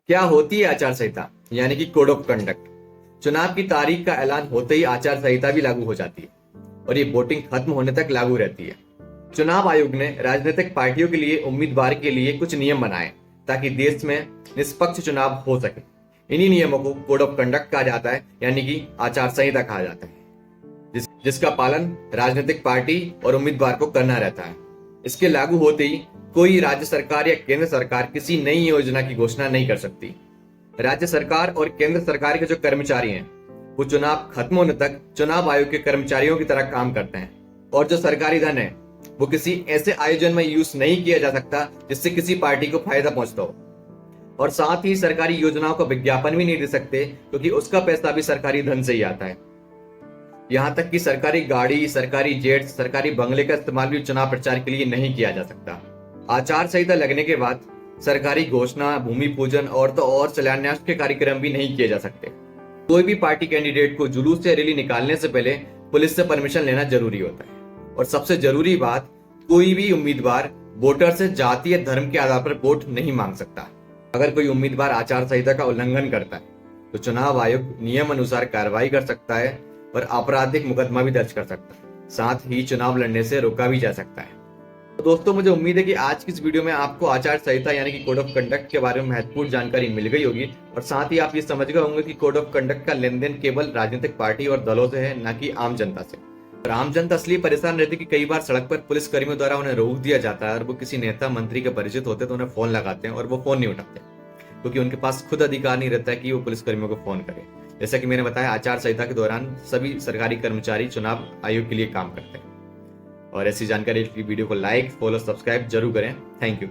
क्या होती है आचार संहिता यानी कि कोड ऑफ कंडक्ट? चुनाव की तारीख का ऐलान होते ही आचार संहिता भी लागू हो जाती है और ये वोटिंग खत्म होने तक लागू रहती है। चुनाव आयोग ने राजनीतिक पार्टियों के लिए उम्मीदवार के लिए कुछ नियम बनाए ताकि देश में निष्पक्ष चुनाव हो सके। इन्हीं नियमों को कोड ऑफ कंडक्ट कहा जाता है यानी कि आचार संहिता कहा जाता है, जिसका पालन राजनीतिक पार्टी और उम्मीदवार को करना रहता है। इसके लागू होते ही कोई राज्य सरकार या केंद्र सरकार किसी नई योजना की घोषणा नहीं कर सकती। राज्य सरकार और केंद्र सरकार के जो कर्मचारी हैं वो चुनाव खत्म होने तक चुनाव आयोग के कर्मचारियों की तरह काम करते हैं और जो सरकारी धन है वो किसी ऐसे आयोजन में यूज नहीं किया जा सकता जिससे किसी पार्टी को फायदा पहुंचता हो। और साथ ही सरकारी योजनाओं का विज्ञापन भी नहीं दे सकते क्योंकि उसका पैसा भी सरकारी धन से ही आता है। यहाँ तक कि सरकारी गाड़ी, सरकारी जेट, सरकारी बंगले का इस्तेमाल भी चुनाव प्रचार के लिए नहीं किया जा सकता। आचार संहिता लगने के बाद सरकारी घोषणा, भूमि पूजन और तो और शिलान्यास के कार्यक्रम भी नहीं किए जा सकते। कोई भी पार्टी कैंडिडेट को जुलूस या रैली निकालने से पहले पुलिस से परमिशन लेना जरूरी होता है। और सबसे जरूरी बात, कोई भी उम्मीदवार वोटर से जाति या धर्म के आधार पर वोट नहीं मांग सकता। अगर कोई उम्मीदवार आचार संहिता का उल्लंघन करता है तो चुनाव आयोग नियम अनुसार कार्रवाई कर सकता है और आपराधिक मुकदमा भी दर्ज कर सकता है। साथ ही चुनाव लड़ने से रोका भी जा सकता है। तो दोस्तों, मुझे उम्मीद है कि आज की इस वीडियो में आपको आचार संहिता यानी कि कोड ऑफ कंडक्ट के बारे में महत्वपूर्ण जानकारी मिल गई होगी और साथ ही आप ये समझ गए होंगे कि कोड ऑफ कंडक्ट का लेन देन केवल राजनीतिक पार्टी और दलों से है, न कि आम जनता से। और आम जनता इसलिए परेशान रहती है कि कई बार सड़क पर पुलिस कर्मियों द्वारा उन्हें रोक दिया जाता है और वो किसी नेता मंत्री के परिचित होते तो उन्हें फोन लगाते हैं और वो फोन नहीं उठाते क्योंकि उनके पास खुद अधिकार नहीं रहता है कि वो पुलिस कर्मियों को फोन करे। जैसा कि मैंने बताया, आचार संहिता के दौरान सभी सरकारी कर्मचारी चुनाव आयोग के लिए काम करते हैं। और ऐसी जानकारी के वीडियो को लाइक, फॉलो, सब्सक्राइब जरूर करें। Thank you.